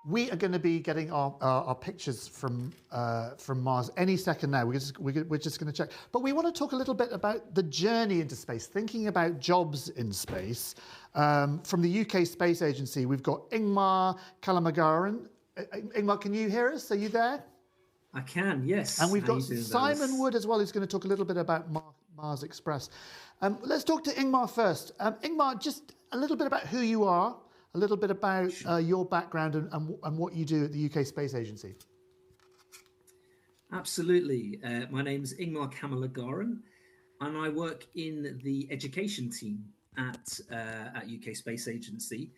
We are going to be getting our pictures from Mars any second now. We're just going to check. But we want to talk a little bit about the journey into space, thinking about jobs in space. From the UK Space Agency, we've got Ingmar Kamalagharan. Ingmar, can you hear us? Are you there? I can, yes. And we've got Simon Wood as well, who's going to talk a little bit about Mars Express. Let's talk to Ingmar first. Ingmar, just a little bit about who you are, a little bit about your background and what you do at the UK Space Agency. Absolutely. My name's Ingmar Kamalagharan, and I work in the education team at UK Space Agency.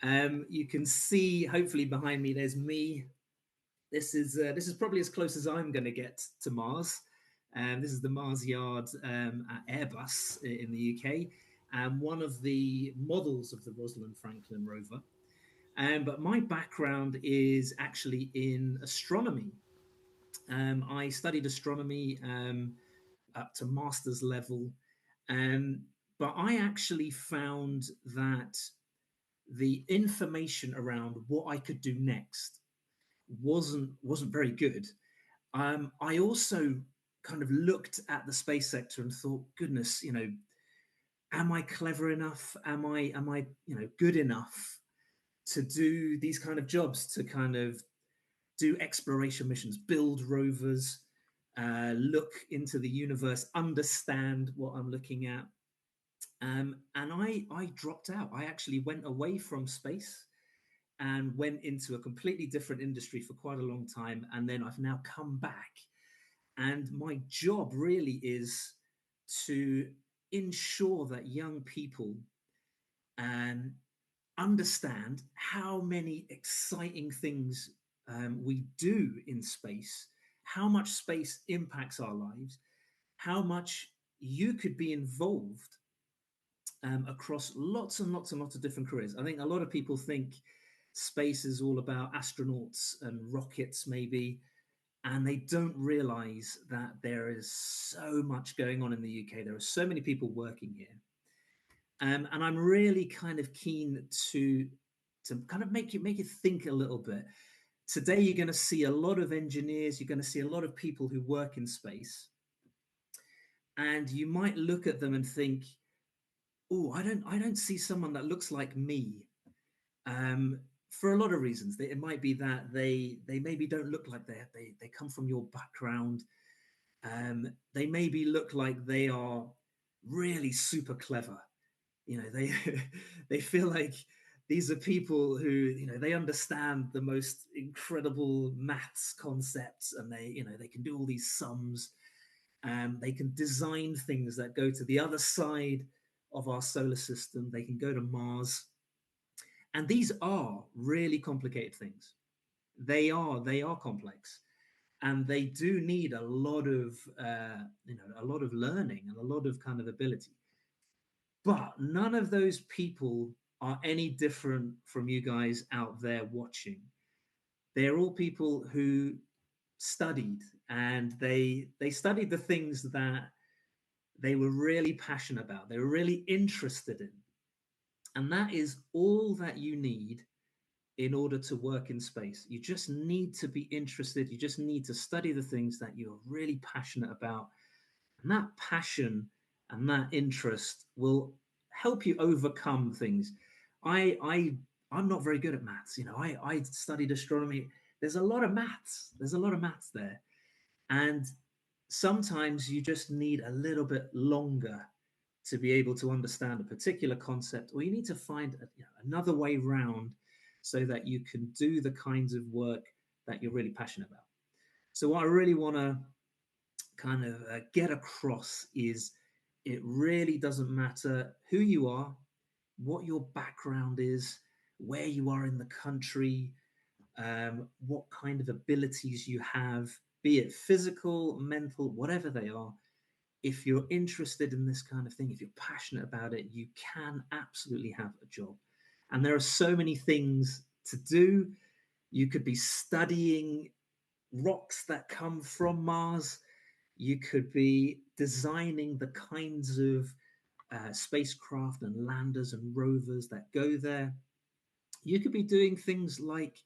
You can see, hopefully, behind me, there's me. This is probably as close as I'm going to get to Mars. This is the Mars Yard at Airbus in the UK, and one of the models of the Rosalind Franklin rover. But my background is actually in astronomy. I studied astronomy up to master's level, but I actually found that the information around what I could do next wasn't very good. I also kind of looked at the space sector and thought, goodness, am I clever enough? Am I good enough to do these kind of jobs, to kind of do exploration missions, build rovers, look into the universe, understand what I'm looking at? And I dropped out. I actually went away from space and went into a completely different industry for quite a long time. And then I've now come back. And my job really is to ensure that young people understand how many exciting things we do in space, how much space impacts our lives, how much you could be involved across lots and lots and lots of different careers. I think a lot of people think space is all about astronauts and rockets, maybe, and they don't realize that there is so much going on in the UK. There are so many people working here. And I'm really kind of keen to kind of make you think a little bit. Today, you're going to see a lot of engineers. You're going to see a lot of people who work in space, and you might look at them and think, "Oh, I don't see someone that looks like me." For a lot of reasons, it might be that they maybe don't look like they come from your background. They maybe look like they are really super clever. They they feel like these are people who they understand the most incredible maths concepts, and they can do all these sums. They can design things that go to the other side of our solar system. They can go to Mars, and these are really complicated things. They are complex, and they do need a lot of learning and a lot of kind of ability. But none of those people are any different from you guys out there watching. They're all people who studied, and they studied the things that they were really passionate about, they were really interested in. And that is all that you need in order to work in space. You just need to be interested. You just need to study the things that you're really passionate about. And that passion and that interest will help you overcome things. I'm not very good at maths. I studied astronomy. There's a lot of maths. There's a lot of maths there. And sometimes you just need a little bit longer to be able to understand a particular concept, or you need to find another way round so that you can do the kinds of work that you're really passionate about. So what I really want to kind of get across is it really doesn't matter who you are, what your background is, where you are in the country, what kind of abilities you have, be it physical, mental, whatever they are. If you're interested in this kind of thing, if you're passionate about it, you can absolutely have a job. And there are so many things to do. You could be studying rocks that come from Mars. You could be designing the kinds of spacecraft and landers and rovers that go there. You could be doing things like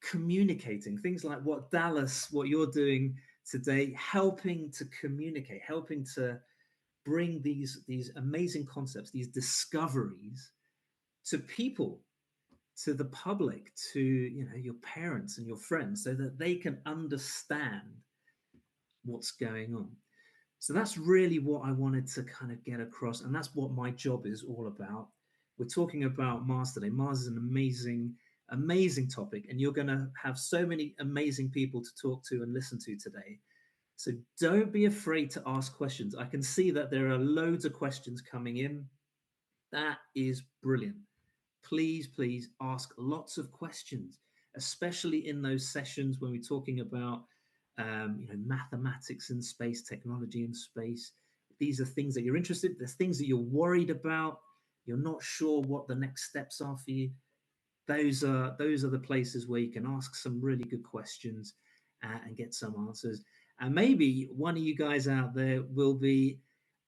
communicating, things like what you're doing today, helping to communicate, helping to bring these amazing concepts, these discoveries to people, to the public, to your parents and your friends, so that they can understand what's going on. So that's really what I wanted to kind of get across, and that's what my job is all about. We're talking about Mars today. Mars is an amazing topic, and you're going to have so many amazing people to talk to and listen to today. So don't be afraid to ask questions. I can see that there are loads of questions coming in. That is brilliant. Please ask lots of questions, especially in those sessions when we're talking about mathematics in space, technology in space. These are things that you're interested in. There's things that you're worried about. You're not sure what the next steps are for you. Those are the places where you can ask some really good questions and get some answers. And maybe one of you guys out there will be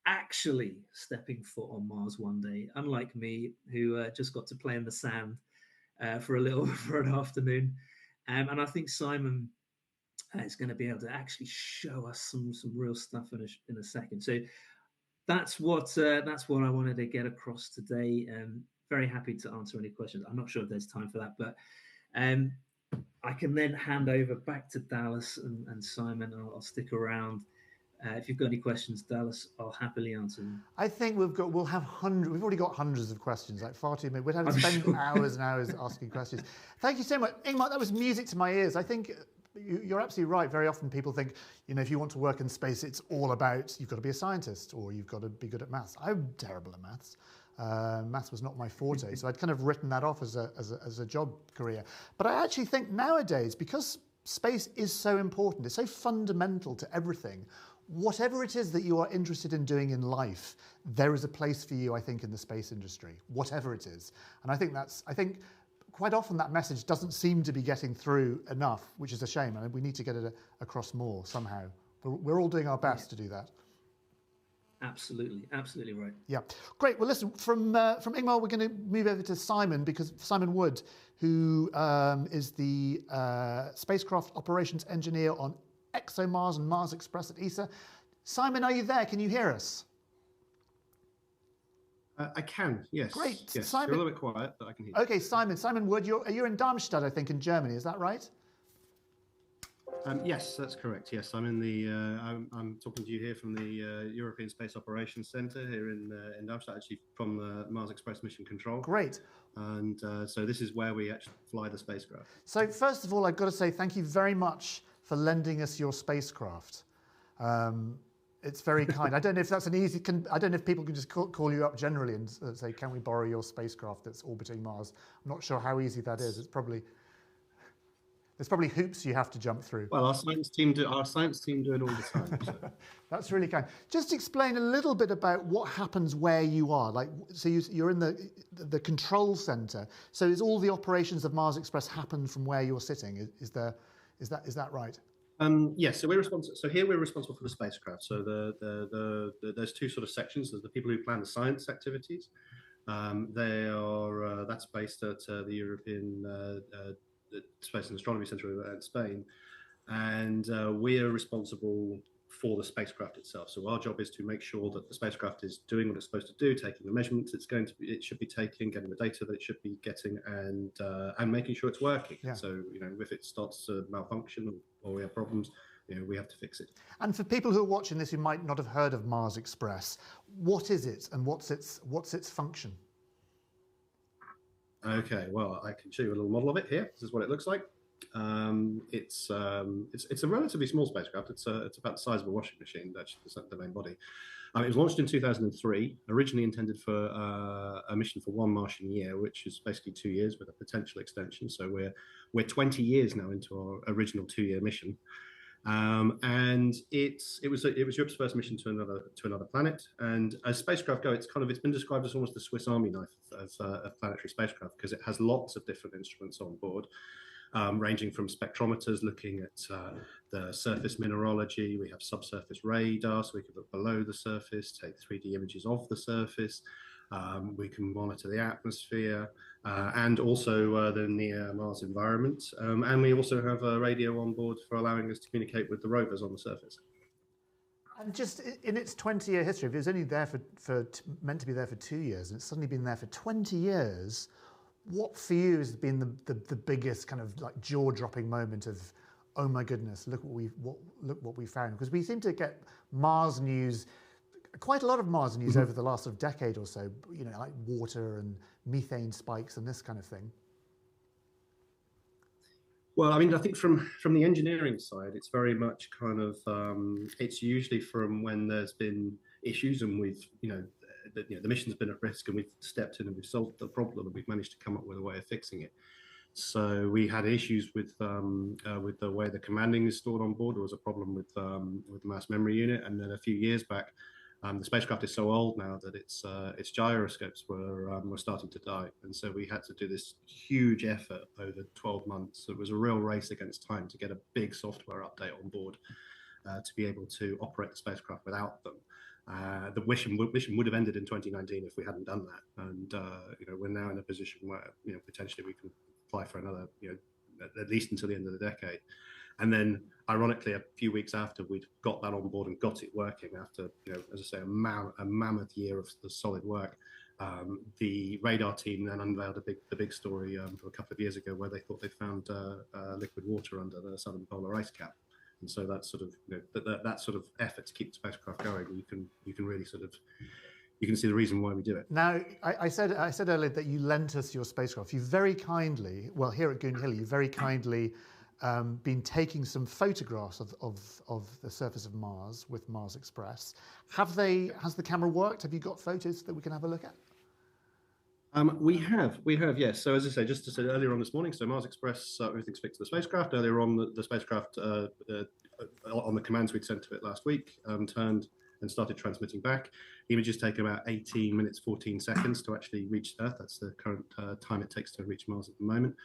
actually stepping foot on Mars one day, unlike me, who just got to play in the sand for an afternoon. And I think Simon is going to be able to actually show us some real stuff in a second. So that's what I wanted to get across today. Very happy to answer any questions. I'm not sure if there's time for that, but I can then hand over back to Dallas and Simon. I'll stick around. If you've got any questions, Dallas, I'll happily answer them. I think we've already got hundreds of questions, like far too many. We'd have to spend hours and hours asking questions. Thank you so much. Ingmar, that was music to my ears. I think you're absolutely right. Very often people think, if you want to work in space, it's all about you've got to be a scientist or you've got to be good at maths. I'm terrible at maths. Maths was not my forte, so I'd kind of written that off as a job career. But I actually think nowadays, because space is so important, it's so fundamental to everything, whatever it is that you are interested in doing in life, there is a place for you, I think, in the space industry, whatever it is. And I think quite often that message doesn't seem to be getting through enough, which is a shame. And we need to get it across more somehow. We're all doing our best to do that. Absolutely right. Yeah, great. Well, listen, from Ingmar, we're going to move over to Simon, because Simon Wood, who is the spacecraft operations engineer on ExoMars and Mars Express at ESA. Simon, are you there? Can you hear us? I can, yes. Great. Yes. Simon, you're a little bit quiet, but I can hear you. Okay, Simon Wood, you're in Darmstadt, I think, in Germany. Is that right? Yes, that's correct. Yes, I'm in the. I'm talking to you here from the European Space Operations Centre here in Darmstadt, actually from the Mars Express Mission Control. Great. And so this is where we actually fly the spacecraft. So first of all, I've got to say thank you very much for lending us your spacecraft. It's very kind. I don't know if that's I don't know if people can just call you up generally and say, can we borrow your spacecraft that's orbiting Mars? I'm not sure how easy that is. There's probably hoops you have to jump through. Well, our science team do it all the time. So. That's really kind. Just explain a little bit about what happens where you are. So you're in the control center. So is all the operations of Mars Express happen from where you're sitting? Is that right? Yes. So we're responsible. So here we're responsible for the spacecraft. So there's two sort of sections. There's the people who plan the science activities. That's based at the European Space and Astronomy Centre in Spain, and we are responsible for the spacecraft itself. So our job is to make sure that the spacecraft is doing what it's supposed to do, taking the measurements it should be taking, getting the data that it should be getting, and making sure it's working. Yeah. So if it starts to malfunction or we have problems, we have to fix it. And for people who are watching this who might not have heard of Mars Express, what is it and what's its function? Okay, well, I can show you a little model of it here. This is what it looks like. It's a relatively small spacecraft. It's about the size of a washing machine. That's the main body. It was launched in 2003, originally intended for a mission for 1 Martian year, which is basically 2 years with a potential extension. So we're 20 years now into our original 2-year mission. And it was Europe's first mission to another planet. And as spacecraft go, it's been described as almost the Swiss Army knife of planetary spacecraft, because it has lots of different instruments on board, ranging from spectrometers looking at the surface mineralogy. We have subsurface radar, so we can look below the surface, take 3D images of the surface. We can monitor the atmosphere and also the near Mars environment. And we also have a radio on board for allowing us to communicate with the rovers on the surface. And just in its 20-year history, if it was only there meant to be there for 2 years, and it's suddenly been there for 20 years, what for you has been the biggest kind of like jaw-dropping moment of, oh my goodness, look what we found? Because we seem to get Mars news, quite a lot of Mars news over the last sort of decade or so, you know, like water and methane spikes and this kind of thing. Well, I mean, I think from the engineering side, it's very much kind of it's usually from when there's been issues and we've the mission's been at risk and we've stepped in and we've solved the problem and we've managed to come up with a way of fixing it. So we had issues with the way the commanding is stored on board. There was a problem with the mass memory unit, and then a few years back, the spacecraft is so old now that its gyroscopes were starting to die, and so we had to do this huge effort over 12 months. It was a real race against time to get a big software update on board to be able to operate the spacecraft without them. The mission would have ended in 2019 if we hadn't done that, and we're now in a position where potentially we can fly for another at least until the end of the decade. And then, ironically, a few weeks after we'd got that on board and got it working, after as I say, a mammoth year of solid work, the radar team then unveiled the big story a couple of years ago where they thought they'd found liquid water under the southern polar ice cap. And so that sort of that sort of effort to keep the spacecraft going, you can really sort of you can see the reason why we do it. Now, I said earlier that you lent us your spacecraft. You very kindly, well, here at Goon Hill, you very kindly been taking some photographs of the surface of Mars with Mars Express. Has the camera worked? Have you got photos that we can have a look at? We have, yes. So as I say, just to say earlier on this morning, so Mars Express, everything's fixed to the spacecraft. Earlier on, the spacecraft, on the commands we'd sent to it last week, turned and started transmitting back. Images take about 18 minutes, 14 seconds to actually reach Earth. That's the current time it takes to reach Mars at the moment.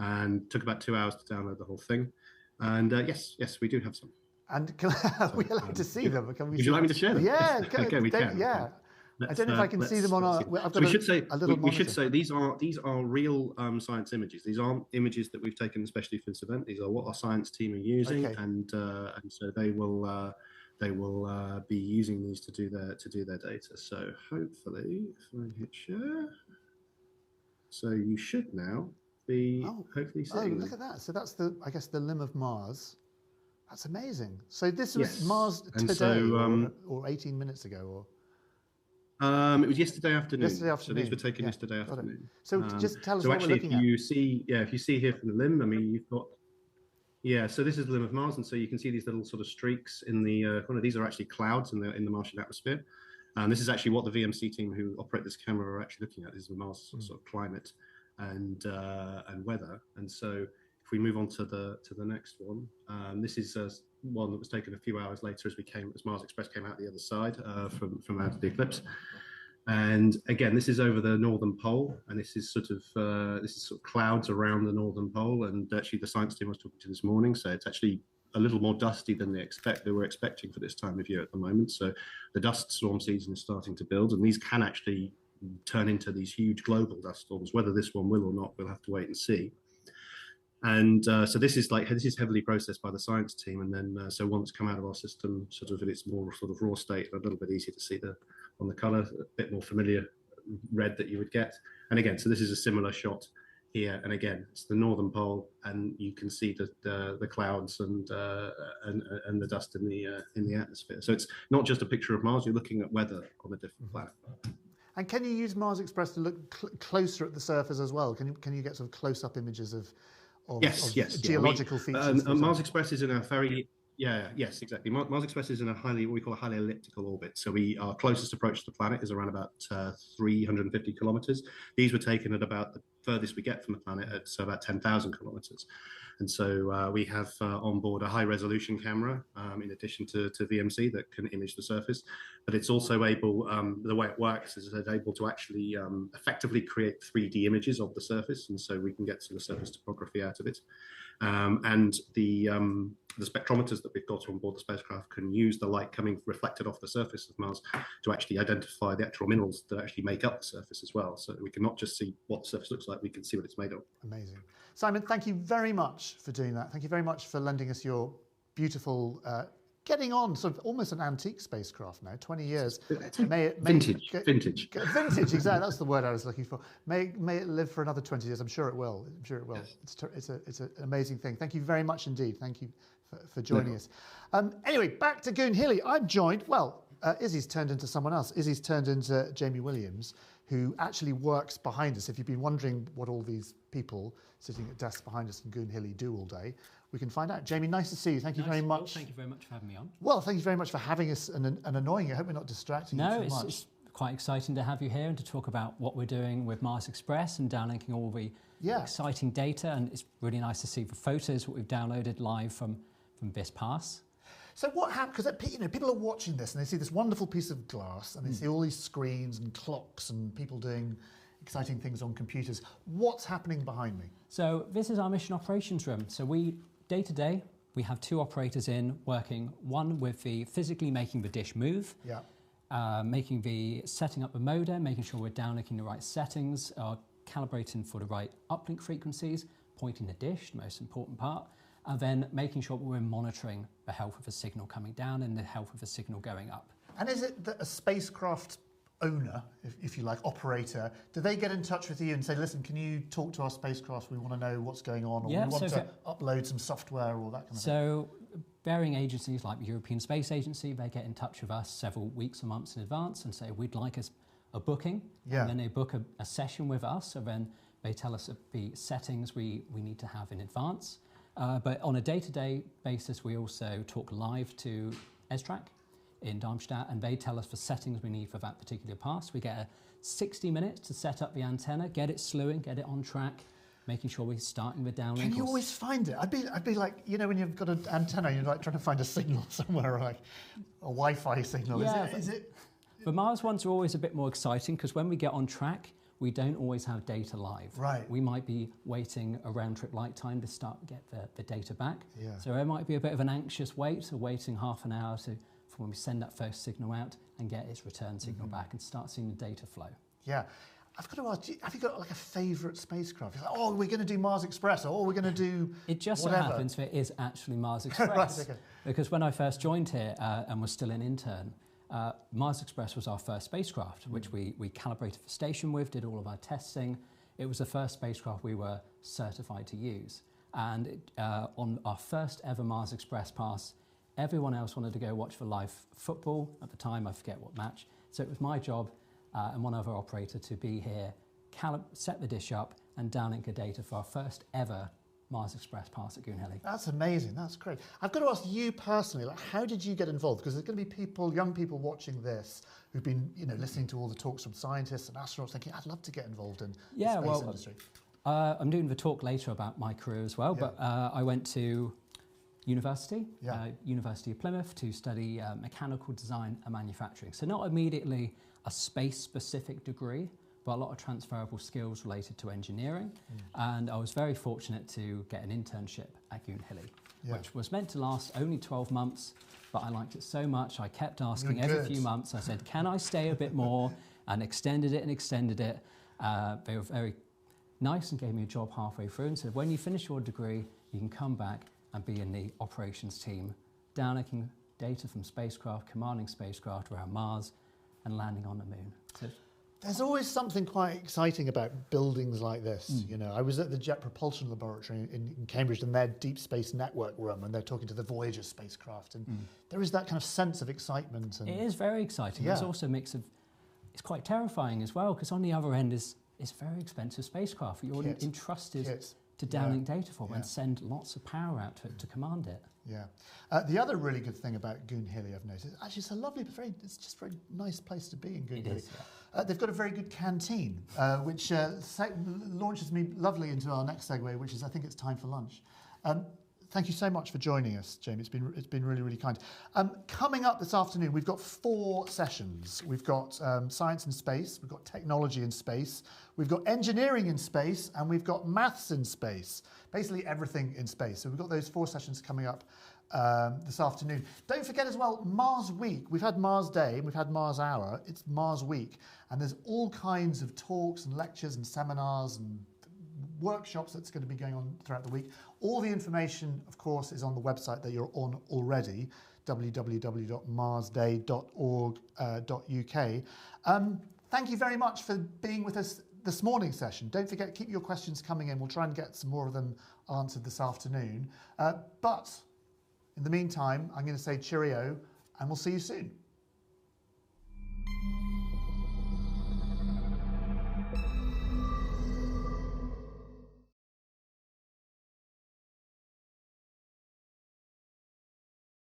And took about 2 hours to download the whole thing. And yes, we do have some. And we allowed to see them? Can we would you like me to share them? Yeah, okay, we can. Yeah. I don't know if I can see them on our. We should say these are real science images. These aren't images that we've taken especially for this event. These are what our science team are using, and so they will be using these to do their data. So hopefully, if I hit share, so you should now be hopefully seeing. Oh, look at that! So that's I guess the limb of Mars. That's amazing. So this was Mars today, or 18 minutes ago, or. It was yesterday afternoon. So these were taken yesterday afternoon. So just tell us what we're looking at. If you see here from the limb, I mean, you've got, so this is the limb of Mars, and so you can see these little sort of streaks in the corner. These are actually clouds in the Martian atmosphere. And this is actually what the VMC team who operate this camera are actually looking at. This is the Mars sort of climate and weather. And so if we move on to the next one, this is one that was taken a few hours later as Mars Express came out the other side from out of the eclipse. And again, this is over the northern pole, and this is sort of clouds around the northern pole. And actually, the science team I was talking to this morning, so it's actually a little more dusty than they were expecting for this time of year at the moment. So the dust storm season is starting to build, and these can actually turn into these huge global dust storms. Whether this one will or not, we'll have to wait and see. And so this is heavily processed by the science team, and then so once come out of our system, sort of in its more sort of raw state, a little bit easier to see on the color, a bit more familiar red that you would get. And again, so this is a similar shot here, and again, it's the northern pole, and you can see the clouds and the dust in the atmosphere. So it's not just a picture of Mars; you're looking at weather on a different planet. And can you use Mars Express to look closer at the surface as well? Can you get sort of close-up images of geological features? Mars Express is in a very yes, exactly. Mars Express is in what we call a highly elliptical orbit. So our closest approach to the planet is around about 350 kilometers. These were taken at about the furthest we get from the planet at about 10,000 kilometers. And so we have on board a high resolution camera in addition to VMC that can image the surface, but it's also able, the way it works is it's able to actually effectively create 3D images of the surface. And so we can get sort of surface topography out of it. And the spectrometers that we've got on board the spacecraft can use the light coming reflected off the surface of Mars to actually identify the actual minerals that actually make up the surface as well. So we can not just see what the surface looks like, we can see what it's made of. Amazing. Simon, thank you very much for doing that. Thank you very much for lending us your beautiful, getting on, sort of almost an antique spacecraft now, 20 years. Vintage, exactly. That's the word I was looking for. May it live for another 20 years. I'm sure it will. I'm sure it will. Yes. It's an amazing thing. Thank you very much indeed. Thank you for joining us. Anyway, back to Goonhilly. I'm joined, Izzy's turned into someone else. Izzy's turned into Jamie Williams, who actually works behind us. If you've been wondering what all these people sitting at desks behind us in Goonhilly do all day, we can find out. Jamie, nice to see you. Thank you very much. Thank you very much for having me on. Well, thank you very much for having us and annoying you. I hope we're not distracting you too much. It's quite exciting to have you here and to talk about what we're doing with Mars Express and downlinking all the exciting data. And it's really nice to see the photos that we've downloaded live from this pass. So what happened? Because people are watching this and they see this wonderful piece of glass and they see all these screens and clocks and people doing exciting things on computers. What's happening behind me? So this is our mission operations room. So day to day, we have two operators in working, one with the physically making the dish move, setting up the modem, making sure we're downlinking the right settings, calibrating for the right uplink frequencies, pointing the dish, the most important part, and then making sure we're monitoring the health of the signal coming down and the health of the signal going up. And is it that a spacecraft owner, if you like, operator, do they get in touch with you and say, listen, can you talk to our spacecraft? We want to know what's going on, or we want to upload some software or that kind of thing? So varying agencies like the European Space Agency, they get in touch with us several weeks or months in advance and say, we'd like a booking. And then they book a session with us, and then they tell us the settings we need to have in advance. But on a day-to-day basis, we also talk live to ESTRAC in Darmstadt, and they tell us the settings we need for that particular pass. We get 60 minutes to set up the antenna, get it slewing, get it on track, making sure we're starting with downlink. Can you always find it? I'd be like, when you've got an antenna, you're like trying to find a signal somewhere, like a Wi-Fi signal. Is it? The Mars ones are always a bit more exciting because when we get on track, we don't always have data live. Right. We might be waiting a round-trip light time to start to get the data back. Yeah. So there might be a bit of an anxious wait, or waiting half an hour for when we send that first signal out and get its return signal back and start seeing the data flow. Yeah. I've got to ask you, have you got like a favourite spacecraft? It's like, we're going to do Mars Express, or we're going to do It just whatever. So happens that it is actually Mars Express. Right, okay. Because when I first joined here and was still an intern, Mars Express was our first spacecraft, which we calibrated the station with, did all of our testing. It was the first spacecraft we were certified to use. And on our first ever Mars Express pass, everyone else wanted to go watch the live football. At the time, I forget what match. So it was my job and one other operator to be here, set the dish up and downlink the data for our first ever Mars Express pass at Goonhilly. That's amazing. That's great. I've got to ask you personally, how did you get involved? Because there's going to be young people watching this who've been, listening to all the talks from scientists and astronauts, thinking, I'd love to get involved in the space industry. I'm doing the talk later about my career as well, but I went to university, University of Plymouth, to study mechanical design and manufacturing. So not immediately a space-specific degree, but a lot of transferable skills related to engineering. And I was very fortunate to get an internship at Goonhilly, which was meant to last only 12 months, but I liked it so much, I kept asking every few months. I said, can I stay a bit more? And extended it. They were very nice and gave me a job halfway through and said, when you finish your degree, you can come back and be in the operations team, downlinking data from spacecraft, commanding spacecraft around Mars, and landing on the moon. So, there's always something quite exciting about buildings like this. I was at the Jet Propulsion Laboratory in Cambridge, in their Deep Space Network room, and they're talking to the Voyager spacecraft, and there is that kind of sense of excitement. And it is very exciting. There's also a mix of, it's quite terrifying as well, because on the other end is very expensive spacecraft. You're entrusted to downlink data for and send lots of power out to command it. Yeah. The other really good thing about Goonhilly, I've noticed, actually it's a lovely, it's just a very nice place to be in Goonhilly. It is, they've got a very good canteen, which launches me lovely into our next segue, which is I think it's time for lunch. Thank you so much for joining us, Jamie. It's been really, really kind. Coming up this afternoon, we've got 4 sessions. We've got science in space, we've got technology in space, we've got engineering in space, and we've got maths in space. Basically everything in space. So we've got those 4 sessions coming up this afternoon. Don't forget as well, Mars Week. We've had Mars Day and we've had Mars Hour. It's Mars Week, and there's all kinds of talks and lectures and seminars and workshops that's going to be going on throughout the week. All the information, of course, is on the website that you're on already, www.marsday.org.uk. Thank you very much for being with us this morning's session. Don't forget, keep your questions coming in. We'll try and get some more of them answered this afternoon. But in the meantime, I'm going to say cheerio, and we'll see you soon.